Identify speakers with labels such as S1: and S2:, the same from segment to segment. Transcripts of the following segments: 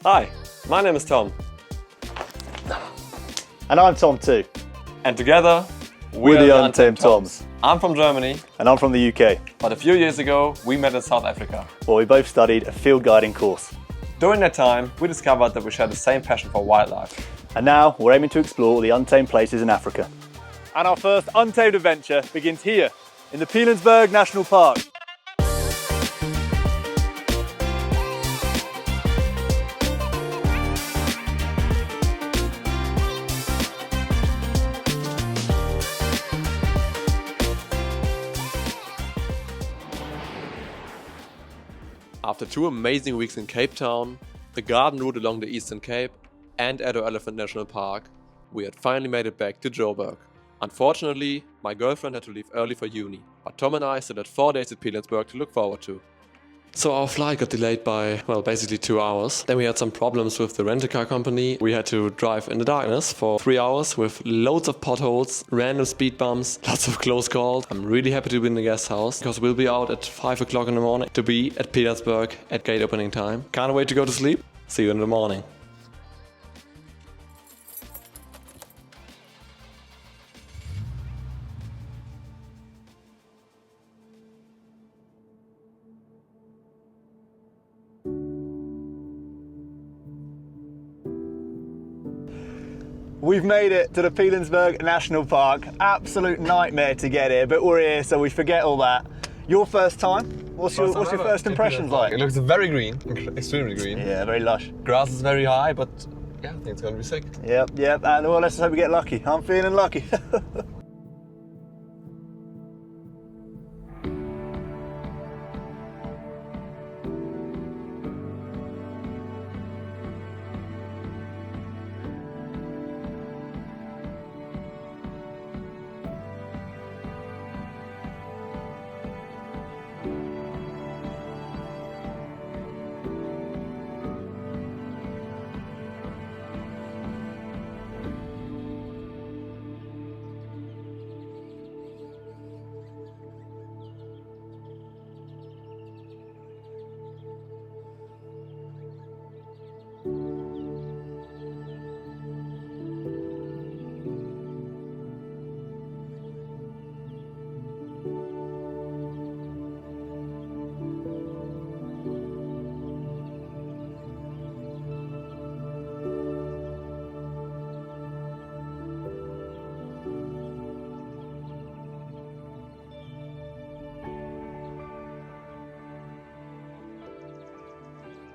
S1: Hi, my name is Tom.
S2: And I'm Tom too.
S1: And together,
S2: We're the Untamed Toms.
S1: I'm from Germany,
S2: And I'm from the UK.
S1: but a few years ago, we met in South Africa.
S2: Where we both studied a field guiding course.
S1: During that time, we discovered that we share the same passion for wildlife.
S2: And now we're aiming to explore the untamed places in Africa. And our first untamed adventure begins here, in the Pilanesberg National Park.
S1: After 2 amazing weeks in Cape Town, the garden route along the Eastern Cape, and Addo Elephant National Park, we had finally made it back to Joburg. Unfortunately, my girlfriend had to leave early for uni, but Tom and I still had 4 days at Pilanesberg to look forward to. So our flight got delayed by, basically 2 hours. Then we had some problems with the rental-car company. We had to drive in the darkness for 3 hours with loads of potholes, random speed bumps, lots of close calls. I'm really happy to be in the guest house because we'll be out at 5 o'clock in the morning to be at Pilanesberg at gate opening time. Can't wait to go to sleep. See you in the morning.
S2: We've made it to the Pilanesberg National Park. Absolute nightmare to get here, but we're here, so we forget all that. Your first time? What's your first impressions like?
S1: It looks very green, extremely green.
S2: Yeah, very lush.
S1: Grass is very high, but yeah, I think it's gonna be sick.
S2: Yep, and well, let's just hope we get lucky. I'm feeling lucky.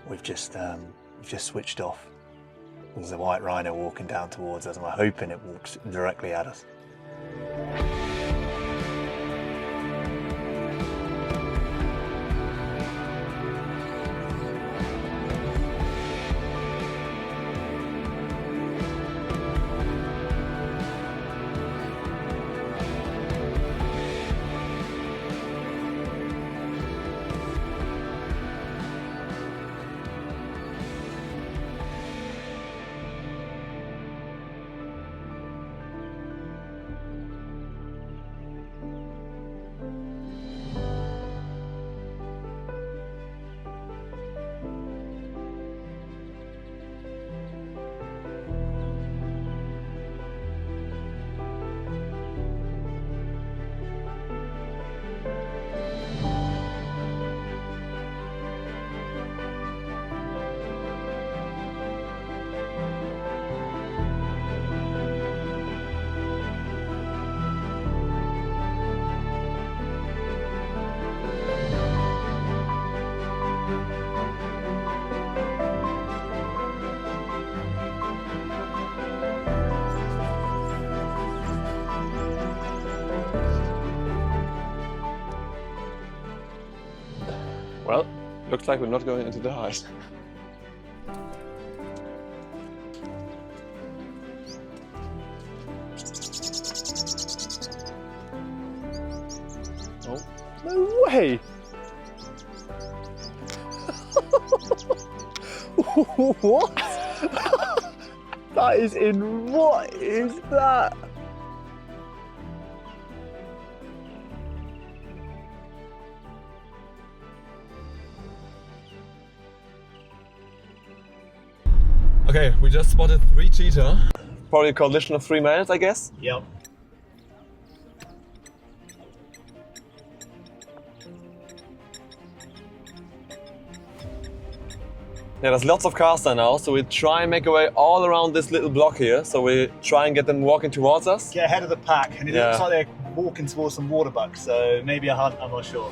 S2: We've just switched off. There's a white rhino walking down towards us, and we're hoping it walks directly at us.
S1: Well, looks like we're not going into the ice.
S2: Oh, no way! What? That is in. What is that?
S1: Okay, we just spotted 3 cheetah. Probably a coalition of 3 males, I guess.
S2: Yep.
S1: Yeah, there's lots of cars there now, so we try and make our way all around this little block here. So we try and get them walking towards us.
S2: Get ahead of the pack, and it looks like they're walking towards some water bucks, so maybe a hunt, I'm not sure.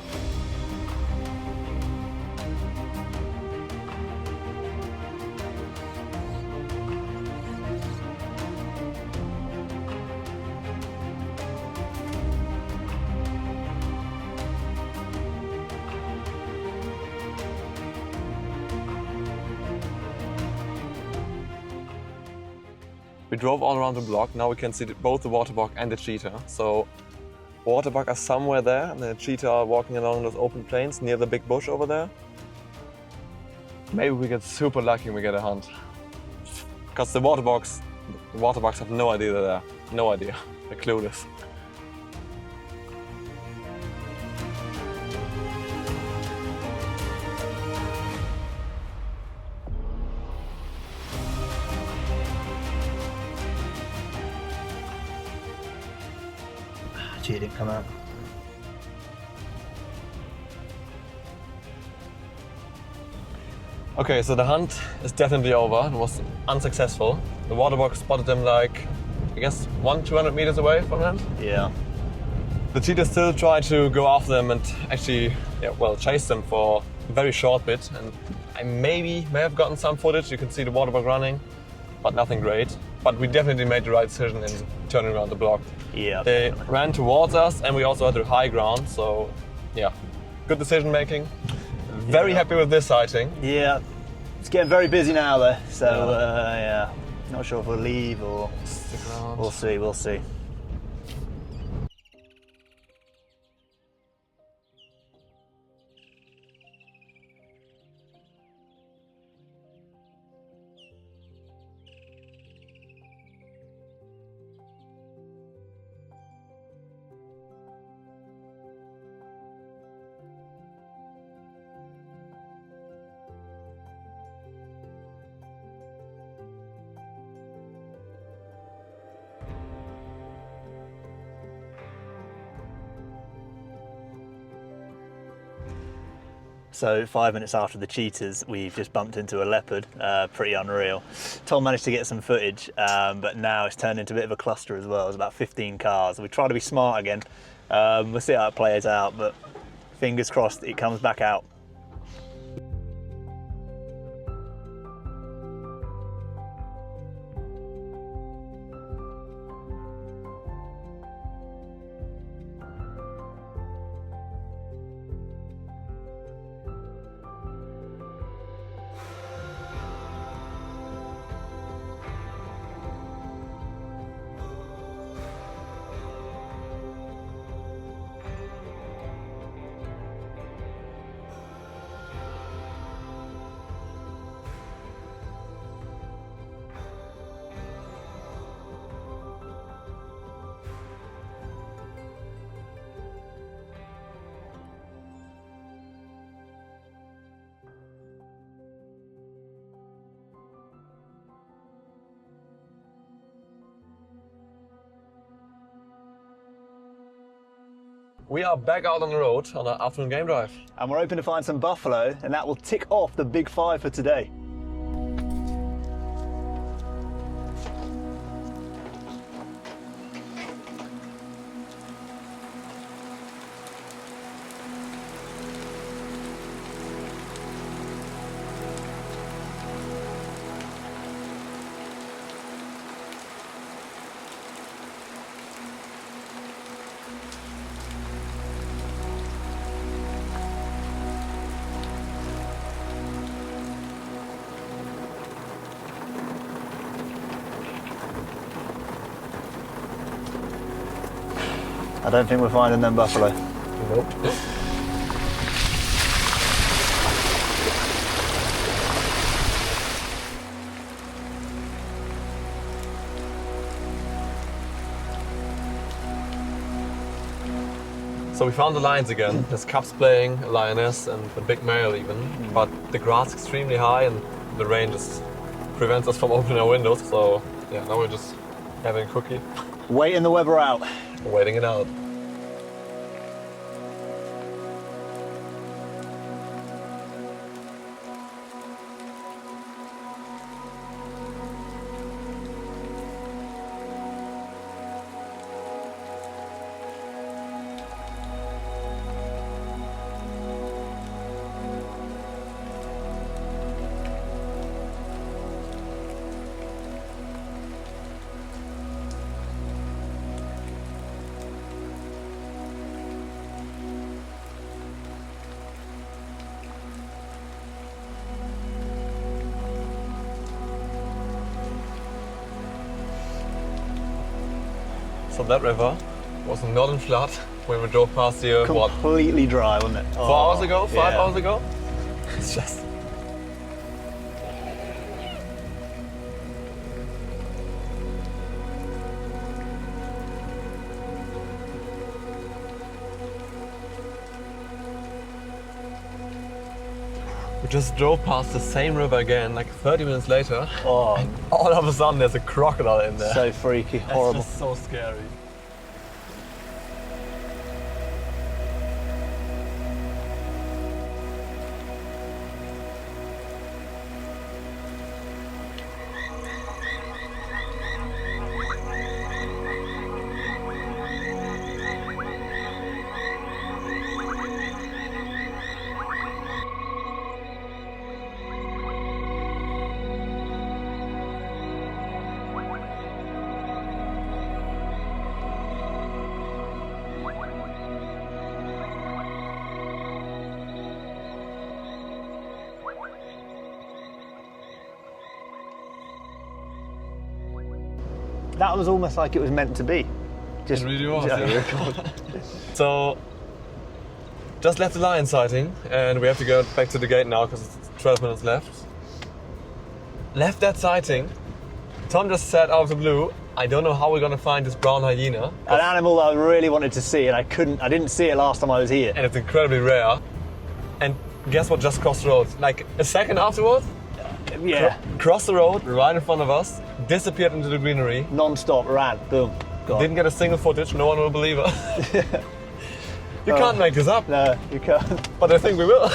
S1: We drove all around the block. Now we can see both the waterbuck and the cheetah. So waterbuck are somewhere there, and the cheetah are walking along those open plains near the big bush over there. Maybe we get super lucky and we get a hunt. Because the waterbucks have no idea they're there. No idea. They're clueless.
S2: Cheetah didn't come out.
S1: Okay, so the hunt is definitely over. It was unsuccessful. The waterbuck spotted them like, I guess, 100-200 meters away from land.
S2: Yeah.
S1: The cheetah still tried to go after them and actually, chase them for a very short bit. And I may have gotten some footage. You can see the waterbuck running, but nothing great. But we definitely made the right decision in turning around the block.
S2: Yeah.
S1: They ran towards us, and we also had the high ground. So, yeah, good decision making. Very happy with this sighting.
S2: Yeah, it's getting very busy now though, so not sure if we'll leave or
S1: stick around.
S2: We'll see. So 5 minutes after the cheetahs, we've just bumped into a leopard, pretty unreal. Tom managed to get some footage, but now it's turned into a bit of a cluster as well. There's about 15 cars. We try to be smart again. We'll see how it plays out, but fingers crossed it comes back out.
S1: We are back out on the road on our afternoon game drive.
S2: And we're hoping to find some buffalo, and that will tick off the big 5 for today. I don't think we're finding them buffalo.
S1: Nope. So we found the lions again. There's cubs playing, a lioness and a big male even. But the grass is extremely high and the range is prevents us from opening our windows. So yeah, now we're just having a cookie,
S2: Waiting the weather out.
S1: waiting it out. So that river was not in flood when we drove past here, what,
S2: Completely dry, wasn't it?
S1: 4 hours ago, 5 hours ago? It's just... We just drove past the same river again, like 30 minutes later.
S2: Oh,
S1: And all of a sudden there's a crocodile in there.
S2: so freaky,
S1: That's
S2: horrible.
S1: just so scary.
S2: That was almost like it was meant to be. Just,
S1: It really was,
S2: Yeah.
S1: yeah. So, just left the lion sighting and we have to go back to the gate now because it's 12 minutes left. Left that sighting. Tom just said out of the blue, I don't know how we're gonna find this brown hyena.
S2: An animal that I really wanted to see, and I didn't see it last time I was here.
S1: And it's incredibly rare. And guess what just crossed the road? Like a second afterwards,
S2: Yeah,
S1: crossed the road right in front of us, disappeared into the greenery,
S2: non-stop, ran, boom, gone.
S1: didn't get a single footage, no one will believe it. You can't make this up,
S2: No, you can't.
S1: but I think we will.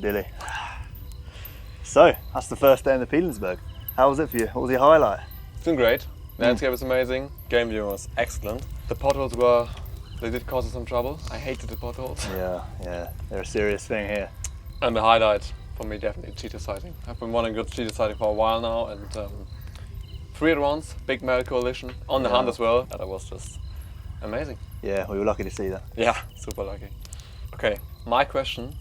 S2: Billy. So, that's the first day in the Pilanesberg. How was it for you? What was your highlight?
S1: It's been great. Landscape was amazing. Game view was excellent. The potholes they did cause us some trouble. I hated the potholes.
S2: Yeah, they're a serious thing here.
S1: And the highlight for me definitely cheetah sighting. I've been wanting good cheetah sighting for a while now, and 3 at once, big male coalition on the hunt as well. That was just amazing.
S2: Yeah, we were lucky to see that.
S1: Yeah, super lucky. Okay, my question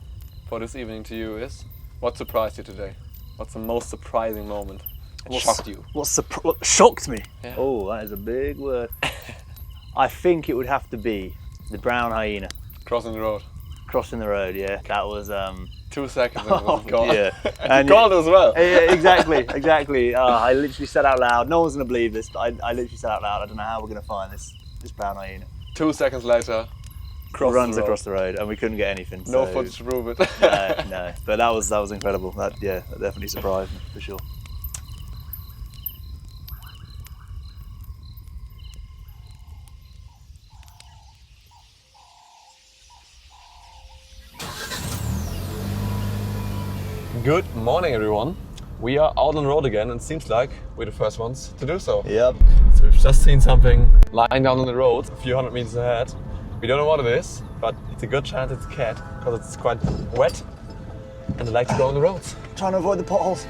S1: for this evening to you is, what surprised you today? What's the most surprising moment that shocked you?
S2: What shocked me?
S1: Yeah.
S2: Oh, that is a big word. I think it would have to be the brown hyena.
S1: Crossing the road.
S2: Crossing the road, yeah. That was
S1: 2 seconds and it was gone.
S2: yeah.
S1: And you called as well.
S2: Yeah, exactly. I literally said out loud, no one's gonna believe this, but I literally said out loud, I don't know how we're gonna find this brown hyena.
S1: 2 seconds later,
S2: runs across the road, and we couldn't get anything.
S1: No footage to prove it.
S2: No. But that was incredible. That definitely surprised me for sure.
S1: Good morning, everyone. We are out on the road again, and it seems like we're the first ones to do so.
S2: Yep.
S1: So we've just seen something lying down on the road a few hundred meters ahead. We don't know what it is, but it's a good chance it's a cat because it's quite wet and they like to go on the roads.
S2: Trying to avoid the potholes.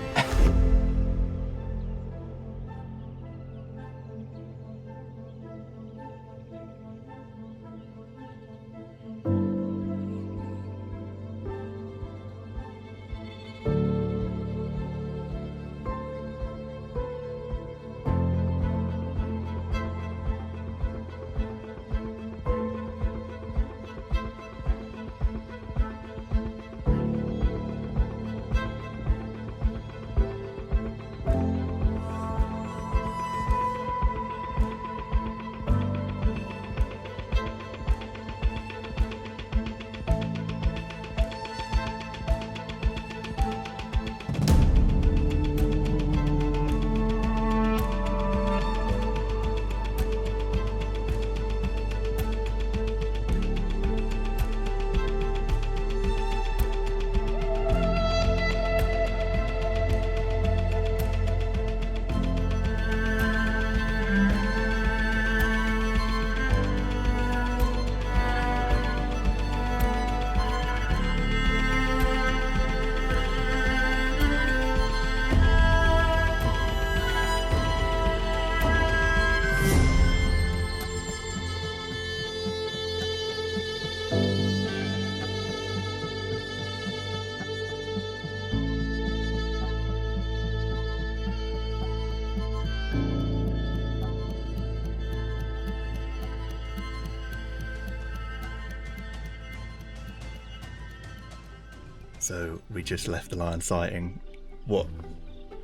S2: So we just left the lion sighting, what,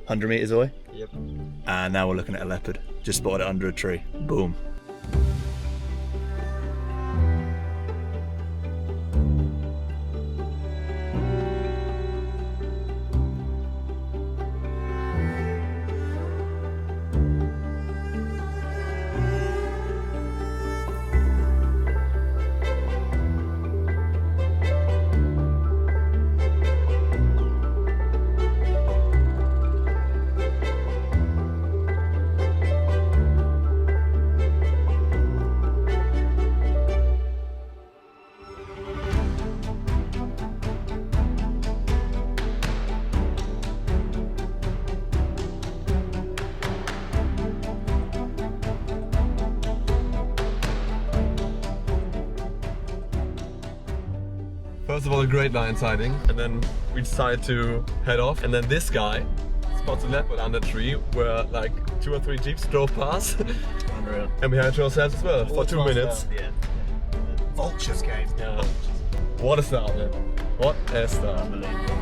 S2: 100 metres away?
S3: Yep.
S2: And now we're looking at a leopard. Just spotted it under a tree. Boom.
S1: First of all, a great lion sighting, and then we decided to head off. And then this guy spots a leopard under a tree where like 2 or 3 jeeps drove past.
S2: Unreal.
S1: And we had it to ourselves as well for 2 minutes.
S2: Yeah.
S3: Vultures came.
S1: Yeah. What a start, man. What a start.
S2: Unbelievable.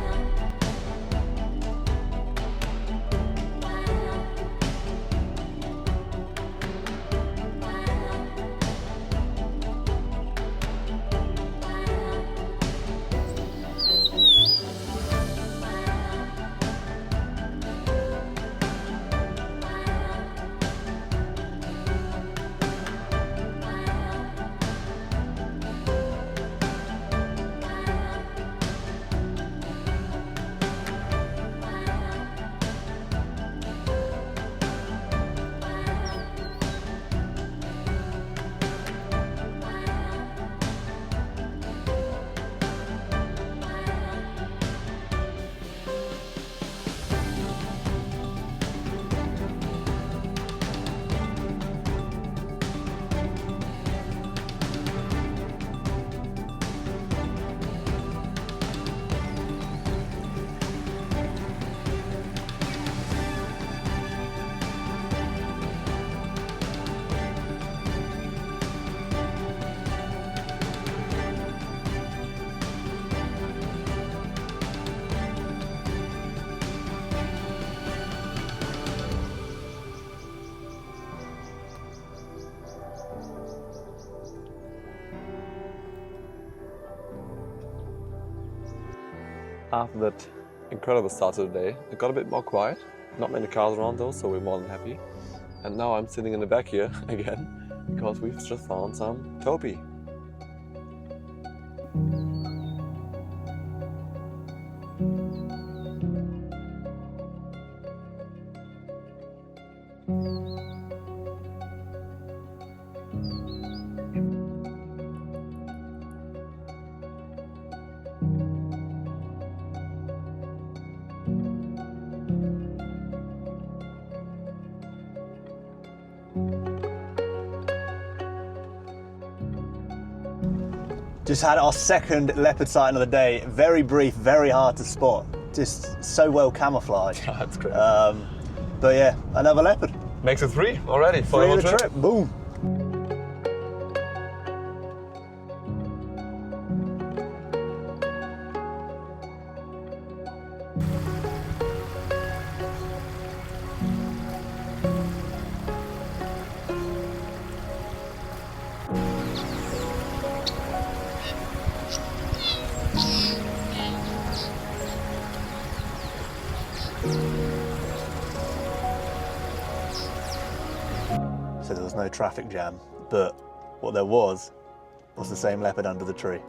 S1: After that incredible start to the day, it got a bit more quiet. Not many cars around though, so we're more than happy. And now I'm sitting in the back here again because we've just found some topi.
S2: Just had our second leopard sighting of the day. Very brief, very hard to spot. Just so well camouflaged.
S1: That's great.
S2: But yeah, another leopard.
S1: Makes it 3 already for
S2: Three
S1: the
S2: of
S1: whole
S2: the trip. Boom. So there was no traffic jam, but what there was the same leopard under the tree.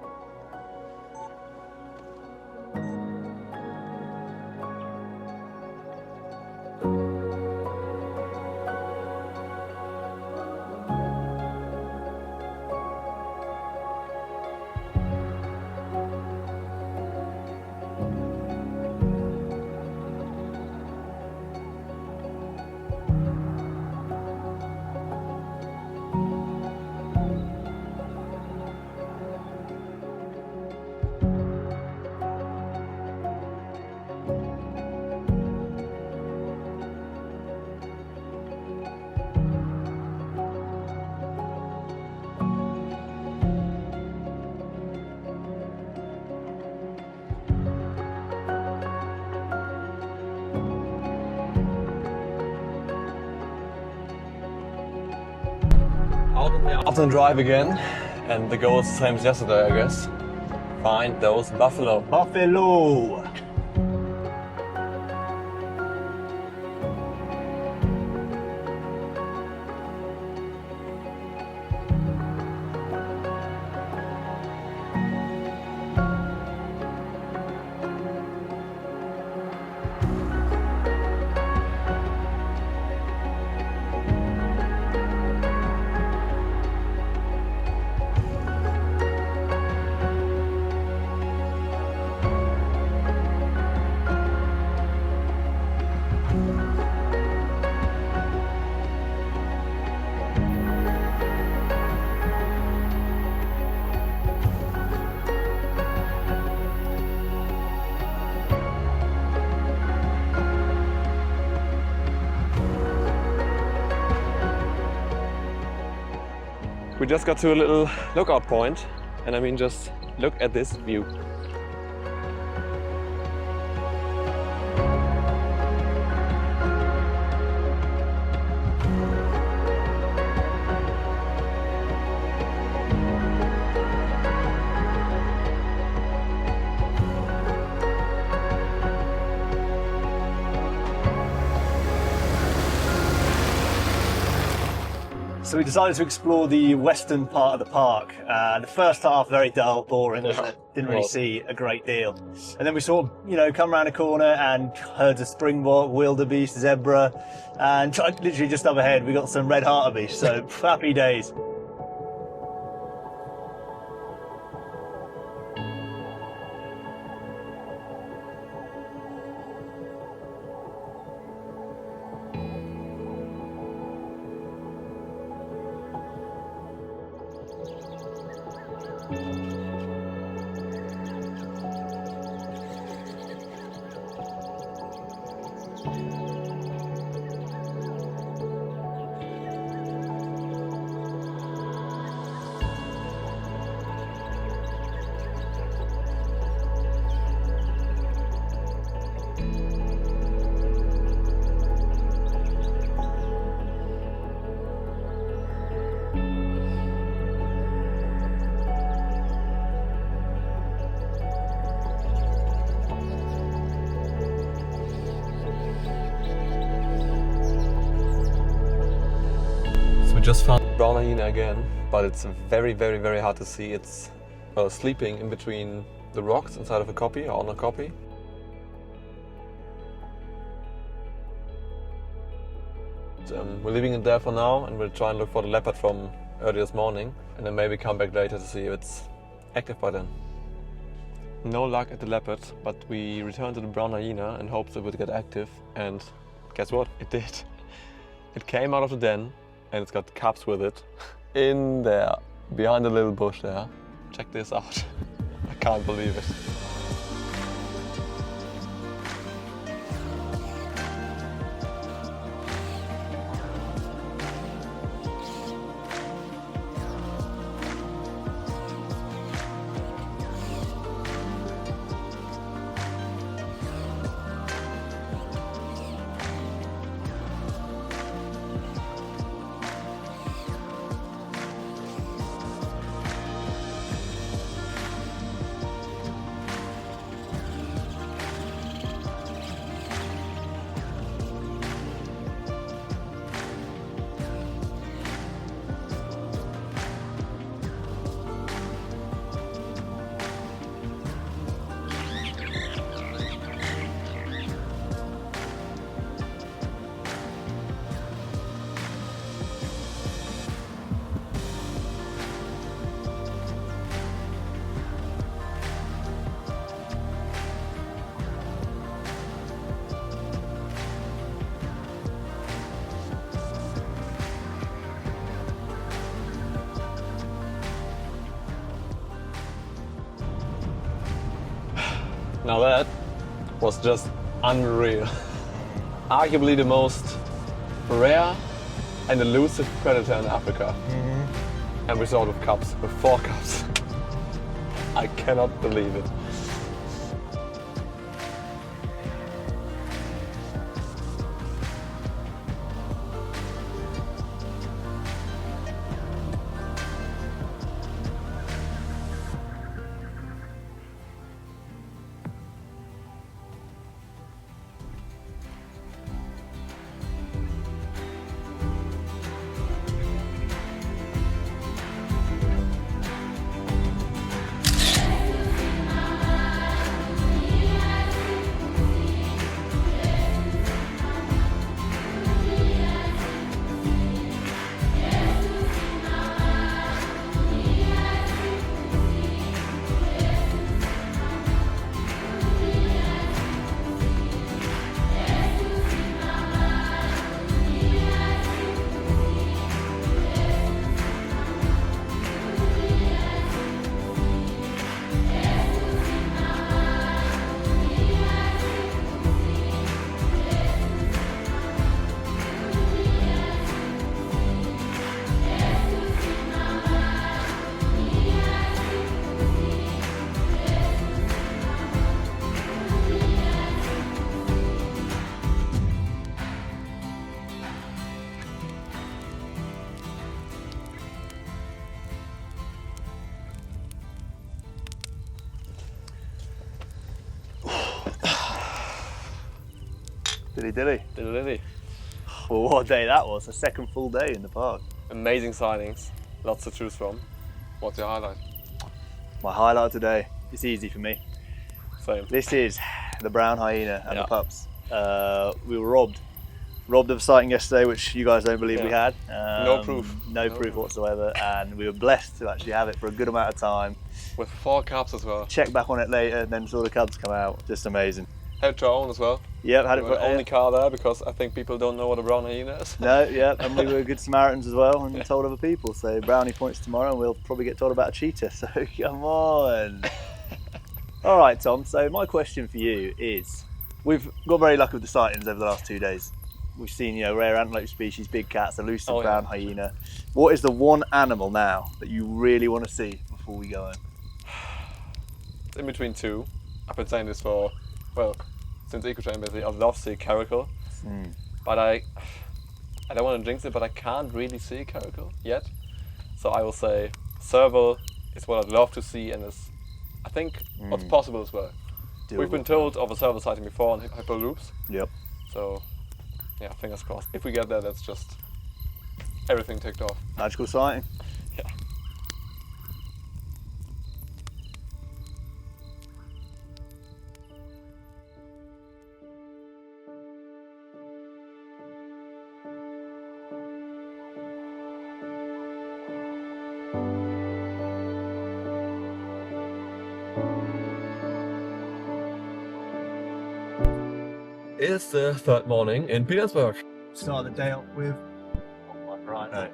S1: Out and drive again, and the goal is the same as yesterday, I guess. Find those buffalo.
S2: Buffalo!
S1: We just got to a little lookout point, and I mean, just look at this view.
S2: So we decided to explore the western part of the park. The first half, very dull, boring, wasn't it? Didn't really see a great deal. And then we sort of, come around a corner and herds of springbok, wildebeest, zebra, and literally just up ahead, we got some red hartebeest, so happy days.
S1: just found brown hyena again, but it's very, very, very hard to see. It's sleeping in between the rocks inside of a copy or on a copy. We're leaving it there for now, and we'll try and look for the leopard from early this morning, and then maybe come back later to see if it's active by then. No luck at the leopard, but we returned to the brown hyena in hopes it would get active, and guess what? It did. It came out of the den, and it's got cubs with it in there, behind the little bush there. Check this out. I can't believe it. Now that was just unreal. Arguably the most rare and elusive predator in Africa. And we saw it with cubs, with 4 cubs. I cannot believe it.
S2: Dilly. Well, what a day that was. The second full day in the park.
S1: Amazing sightings, lots to choose from. What's your highlight?
S2: My highlight today, it's easy for me.
S1: Same.
S2: This is the brown hyena and the pups. We were robbed of a sighting yesterday, which you guys don't believe we had.
S1: No proof.
S2: No proof whatsoever, and we were blessed to actually have it for a good amount of time.
S1: With 4 cubs as well.
S2: Checked back on it later, and then saw the cubs come out. Just amazing.
S1: Had it to our own as well.
S2: Yep, had it
S1: We
S2: for
S1: were the only car there because I think people don't know what a brown hyena is.
S2: No, yeah, and we were good Samaritans as well and told other people. So brownie points tomorrow, and we'll probably get told about a cheetah. So come on. All right, Tom. So my question for you is: we've got very lucky with the sightings over the last 2 days. We've seen, rare antelope species, big cats, elusive brown hyena. What is the one animal now that you really want to see before we go home?
S1: It's in between 2. I've been saying this for, since Eco-Train basically. I'd love to see Caracal, but I don't want to jinx it, but I can't really see Caracal yet. So I will say Serval is what I'd love to see, and is, I think, what's possible as well. We've been told of a Serval sighting before on Hippo loops.
S2: Yep.
S1: So, yeah, fingers crossed. If we get there, that's just everything ticked off.
S2: Magical sighting.
S1: Yeah. It's the third morning in Pilanesberg.
S3: Start the day up with
S2: Black Rhino.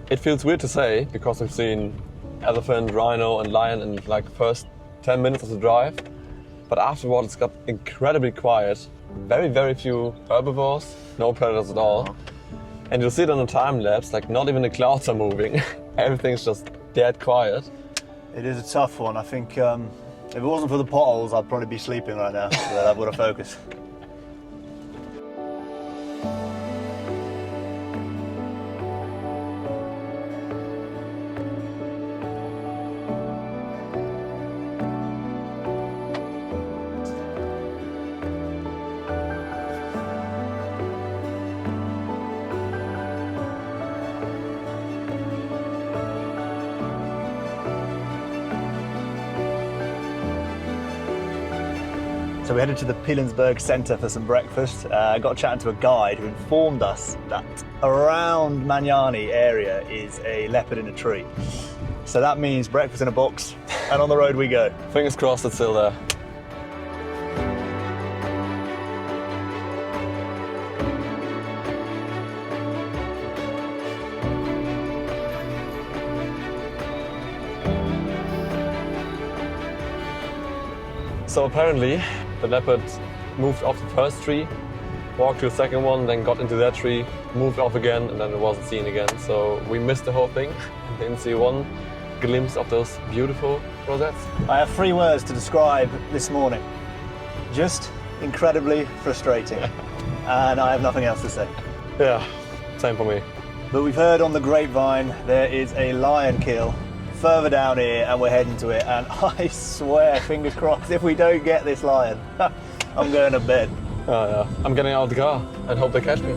S1: It feels weird to say because we've seen elephant, rhino and lion in like the first 10 minutes of the drive, but afterwards it's got incredibly quiet. Very few herbivores, no predators at all. And you'll see it on the time lapse, like not even the clouds are moving. Everything's just dead quiet.
S2: It is a tough one. I think if it wasn't for the potholes, I'd probably be sleeping right now. But I've got to focus. So we headed to the Pilanesberg Centre for some breakfast. I got chatting to a guide who informed us that around Magnani area is a leopard in a tree. So that means breakfast in a box, and on the road we go.
S1: Fingers crossed it's still there. So apparently the leopard moved off the first tree, walked to the second one, then got into that tree, moved off again, and then it wasn't seen again. So we missed the whole thing and didn't see one glimpse of those beautiful rosettes.
S2: I have 3 words to describe this morning. Just incredibly frustrating. And I have nothing else to say.
S1: Yeah, same for me.
S2: But we've heard on the grapevine there is a lion kill further down here and we're heading to it, and I swear, fingers crossed, if we don't get this lion, I'm going to bed.
S1: Oh yeah, I'm getting out of the car and hope they catch me.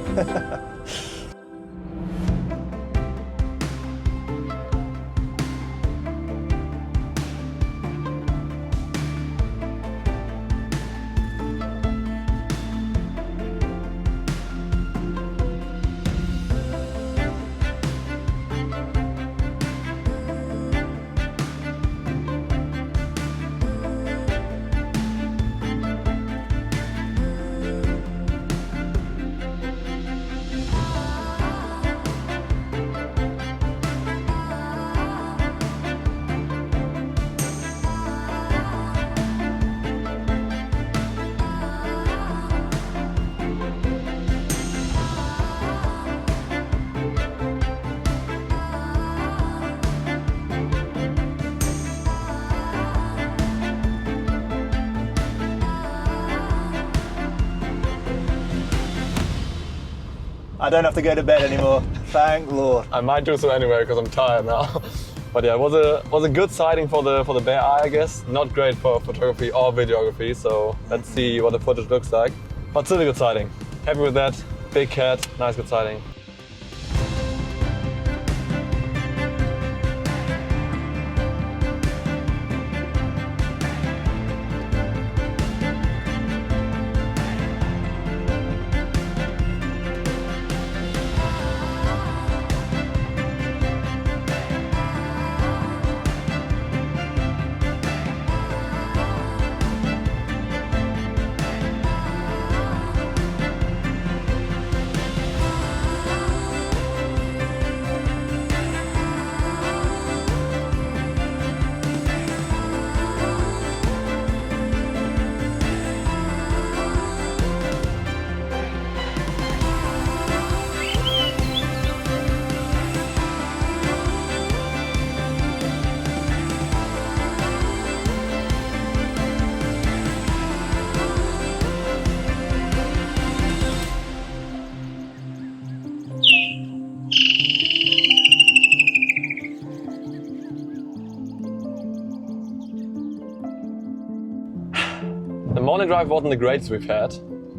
S2: I don't have to go to bed anymore. Thank Lord.
S1: I might do so anyway because I'm tired now. But yeah, it was a good sighting for the bare eye, I guess. Not great for photography or videography, so let's see what the footage looks like. But still a good sighting. Happy with that. Big cat, nice good sighting. morning drive wasn't the greatest we've had,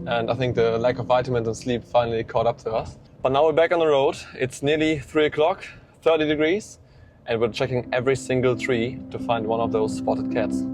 S1: and I think the lack of vitamins and sleep finally caught up to us. But now we're back on the road. It's nearly 3 o'clock, 30 degrees, and we're checking every single tree to find one of those spotted cats.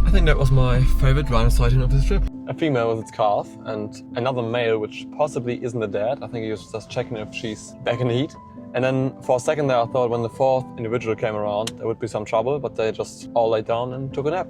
S1: I think that was my favorite rhino sighting of this trip. A female with its calf and another male which possibly isn't a dad. I think he was just checking if she's back in the heat. And then for a second there I thought when the fourth individual came around there would be some trouble, but they just all laid down and took a nap.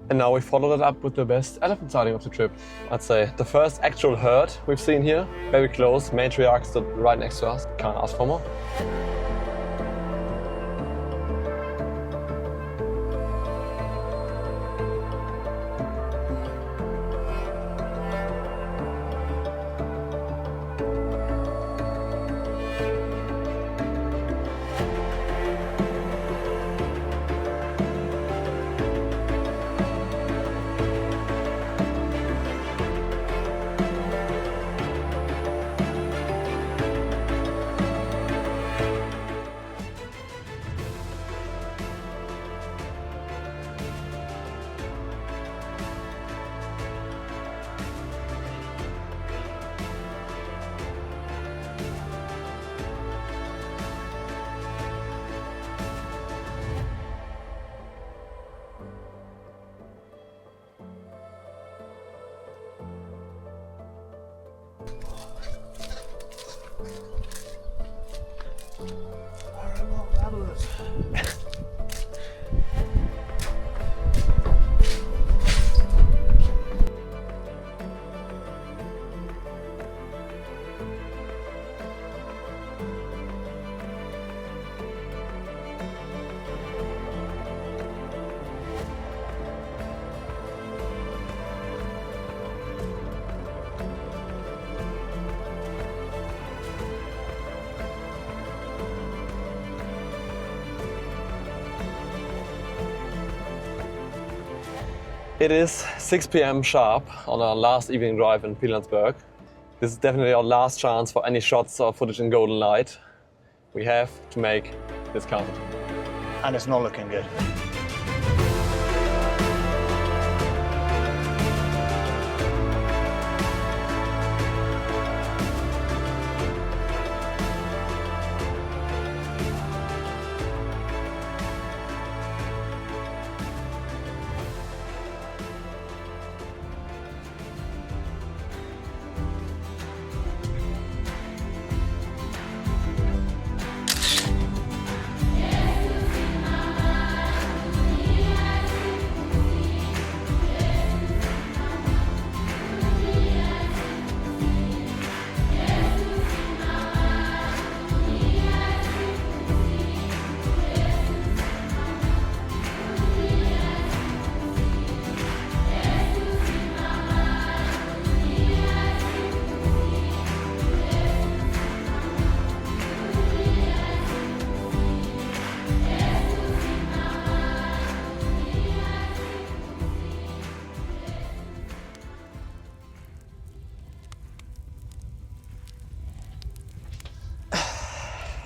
S1: And now we followed it up with the best elephant sighting of the trip. I'd say the first actual herd we've seen here, very close, matriarch stood right next to us, can't ask for more. It is 6 p.m. sharp on our last evening drive in Pilanesberg. This is definitely our last chance for any shots or footage in golden light. We have to make this count.
S2: And it's not looking good.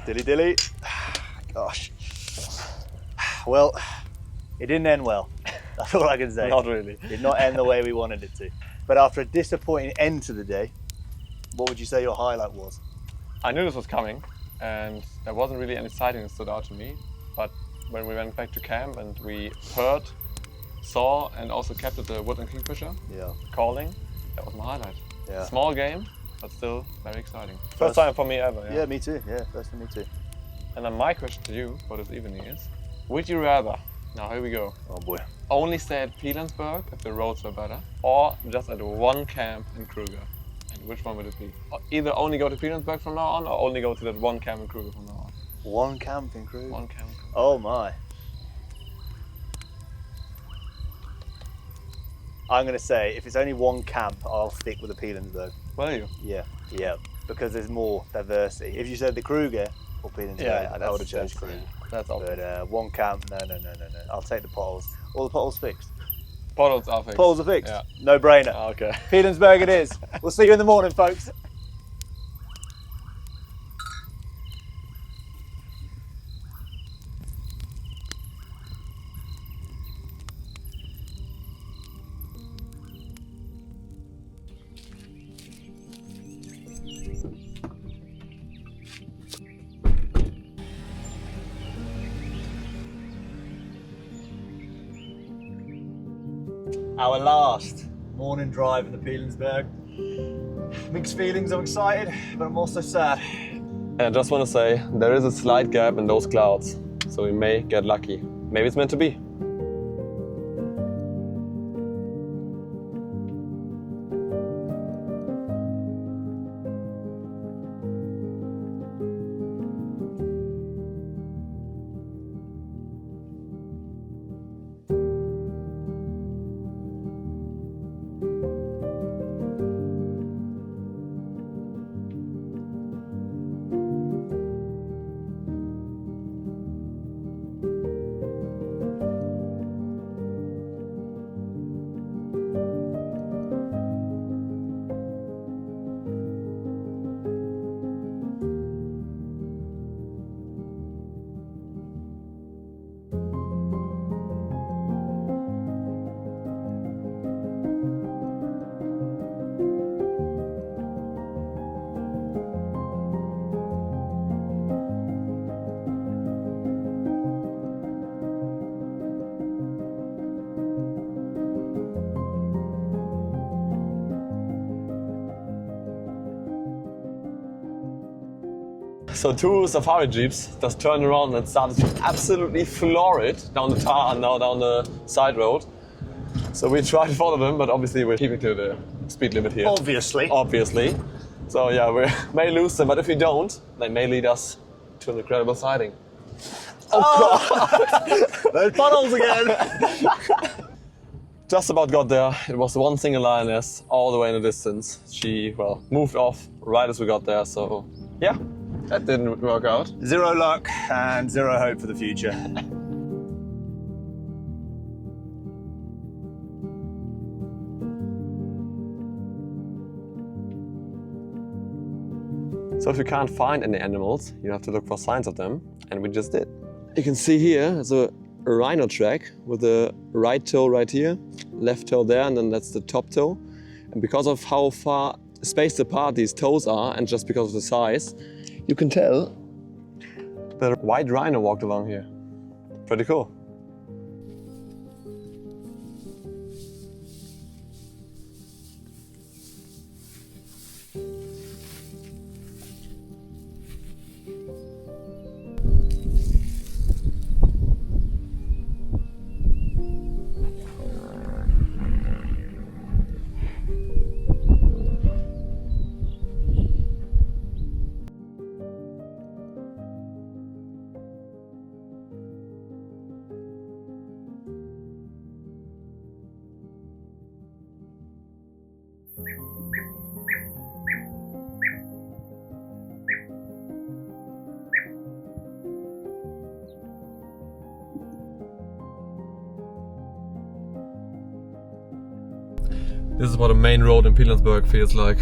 S2: Dilly dilly. Gosh. Well, it didn't end well. That's all I can say.
S1: Not really.
S2: It did not end the way we wanted it to. But after a disappointing end to the day, what would you say your highlight was?
S1: I knew this was coming, and there wasn't really any sighting that stood out to me. But when we went back to camp and we heard, saw, and also captured the woodland kingfisher calling, that was my highlight.
S2: Yeah.
S1: Small game, but still very exciting. First time for me ever.
S2: Yeah, me too. Yeah, first for me too.
S1: And then my question to you for this evening is, would you rather, now here we go,
S2: Oh boy.
S1: only stay at Pilanesberg if the roads were better, or just at one camp in Kruger? And which one would it be? Either only go to Pilanesberg from now on, or only go to that one camp in Kruger from now on?
S2: One camping crew?
S1: One camp.
S2: Oh my. I'm going to say, if it's only one camp, I'll stick with the Pilanesberg.
S1: Will you?
S2: Yeah, because there's more diversity. If you said the Kruger or Pilanesberg, I would have chosen Kruger.
S1: That's obvious.
S2: But one camp, no. I'll take the potholes. All the potholes fixed.
S1: Potholes are fixed.
S2: Potholes are fixed.
S1: Yeah.
S2: No brainer.
S1: Okay.
S2: Pilanesberg it is. We'll see you in the morning, folks. Our last morning drive in the Pilanesberg. Mixed feelings, I'm excited, but I'm also sad.
S1: I just want to say, there is a slight gap in those clouds, so we may get lucky. Maybe it's meant to be. So two safari jeeps just turned around and started to absolutely floor it down the tar and now down the side road. So we tried to follow them, but obviously we're keeping to the speed limit here.
S2: Obviously.
S1: So yeah, we may lose them, but if we don't, they may lead us to an incredible sighting.
S2: Oh. Those puddles again.
S1: Just about got there. It was one single lioness all the way in the distance. She, well, moved off right as we got there, so yeah. That didn't work out.
S2: Zero luck and zero hope for the future.
S1: So if you can't find any animals, you have to look for signs of them, and we just did. You can see here, there's a rhino track with the right toe right here, left toe there, and then that's the top toe. And because of how far spaced apart these toes are, and just because of the size, you can tell the white rhino walked along here. Pretty cool. This is what a main road in Pilanesberg feels like.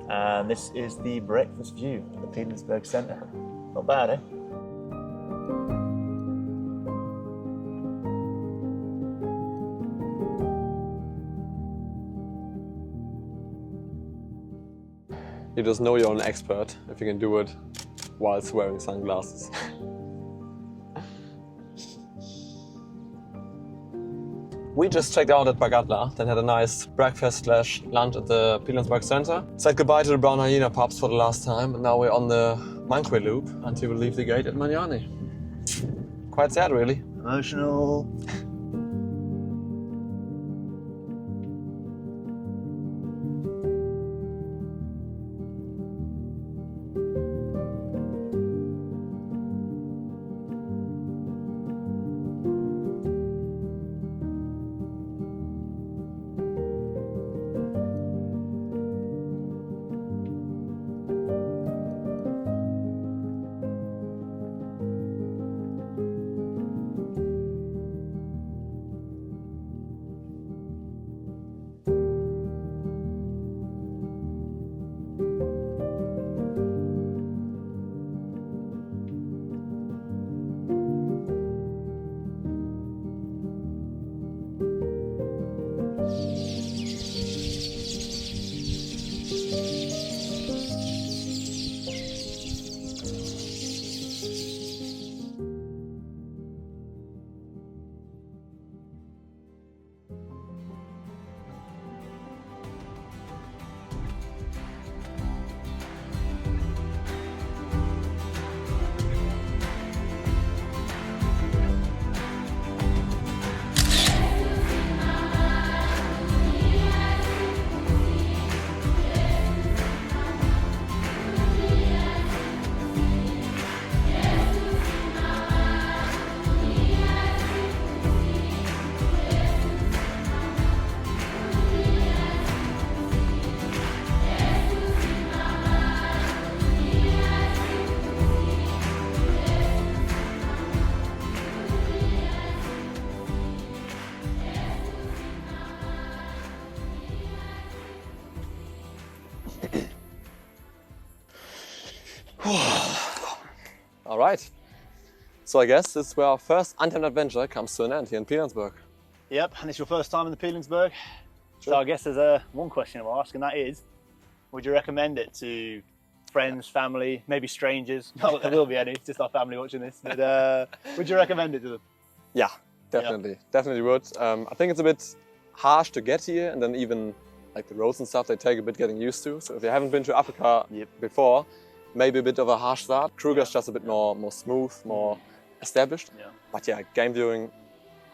S2: And this is the breakfast view of the Pilanesberg Centre. Not bad, eh?
S1: You just know you're an expert if you can do it whilst wearing sunglasses. We just checked out at Bagatla, then had a nice breakfast/lunch at the Pilanesberg Center. Said goodbye to the Brown Hyena pups for the last time, and now we're on the Manque loop until we leave the gate at Magnani. Quite sad, really.
S2: Emotional.
S1: All right. So I guess this is where our first Untamed adventure comes to an end here in Pilanesberg.
S2: Yep, and it's your first time in the Pilanesberg. So I guess there's one question I'll ask, and that is, would you recommend it to friends, family, maybe strangers? Not that there will be any, just our family watching this. But would you recommend it to them?
S1: Yeah, definitely. Definitely would. I think it's a bit harsh to get here, and then even like the roads and stuff, they take a bit getting used to. So if you haven't been to Africa before, maybe a bit of a harsh start. Kruger's just a bit more smooth, more established.
S2: Yeah.
S1: But yeah, game viewing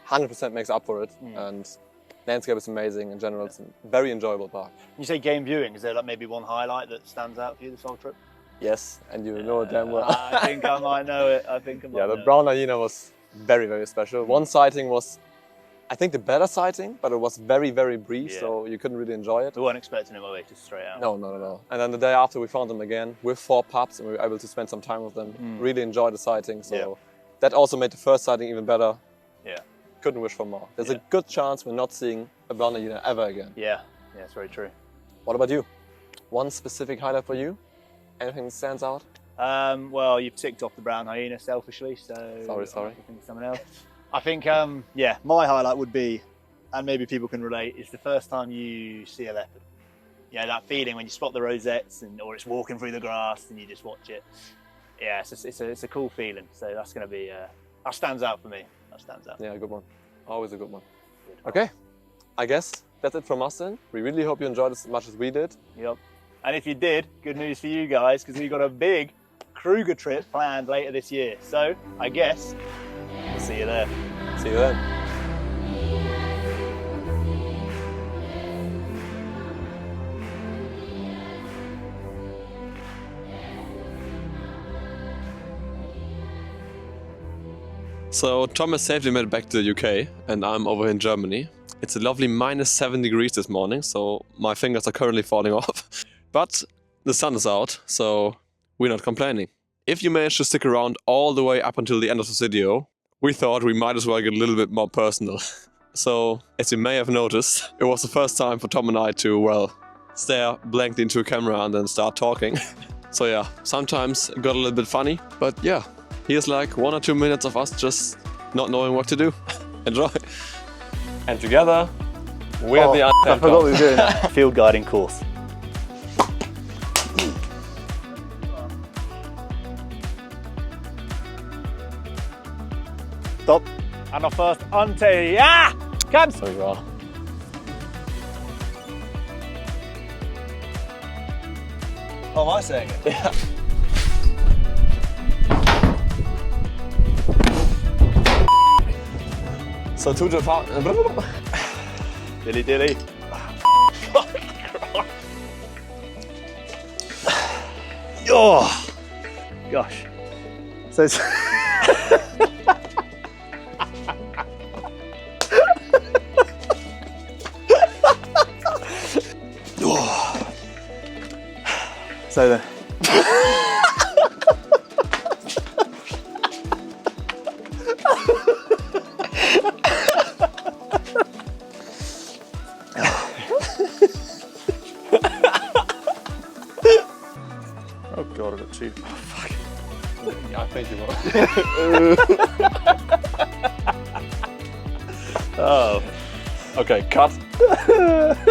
S1: 100% makes up for it. And landscape is amazing in general. It's a very enjoyable park.
S2: You say game viewing, is there like maybe one highlight that stands out for you this whole trip?
S1: Yes, and you know it damn well.
S2: I think I might know it.
S1: Yeah, the Brown Hyena was very, very special. One sighting was, I think, the better sighting, but it was very, very brief, so you couldn't really enjoy it.
S2: We weren't expecting him away just straight out.
S1: No. And then the day after we found them again with 4 pups, and we were able to spend some time with them. Really enjoyed the sighting, so that also made the first sighting even better.
S2: Yeah.
S1: Couldn't wish for more. There's a good chance we're not seeing a Brown Hyena ever again.
S2: Yeah, it's very true.
S1: What about you? One specific highlight for you? Anything that stands out?
S2: Well, you've ticked off the Brown Hyena selfishly, so...
S1: Sorry.
S2: I think someone else. I think, my highlight would be, and maybe people can relate, is the first time you see a leopard. Yeah, that feeling when you spot the rosettes, or it's walking through the grass and you just watch it. Yeah, it's a cool feeling. So that's going to be, that stands out for me. That stands out.
S1: Yeah, a good one. Always a good one. Okay, I guess that's it from us then. We really hope you enjoyed this as much as we did.
S2: Yep. And if you did, good news for you guys, because we've got a big Kruger trip planned later this year. So I guess we'll see you there.
S1: See you then. So Tom has safely made it back to the UK and I'm over here in Germany. It's a lovely -7 degrees this morning, so my fingers are currently falling off. But the sun is out, so we're not complaining. If you managed to stick around all the way up until the end of this video, we thought we might as well get a little bit more personal. So, as you may have noticed, it was the first time for Tom and I to, well, stare blankly into a camera and then start talking. So yeah, sometimes it got a little bit funny, but yeah, here's like 1 or 2 minutes of us just not knowing what to do. Enjoy. And together, we're the Untamed.
S2: I forgot we were doing that. Field guiding course. Stop. And our first Untamed. Ah! Come!
S1: There you are.
S2: Oh, am I saying it?
S1: Yeah. So to the farm.
S2: Dilly dilly. Oh, gosh. So it's so then.
S1: Oh god, I got cheap. Oh, fuck. Yeah, I think you will.
S2: Oh.
S1: Okay, cut.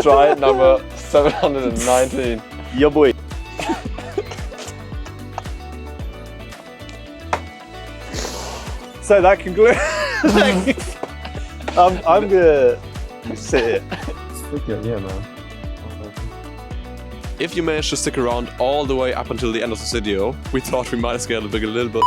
S1: Try number 719.
S2: Yo boy. So that concludes. I'm gonna sit here.
S1: Yeah, man. If you managed to stick around all the way up until the end of this video, we thought we might as well get a little bit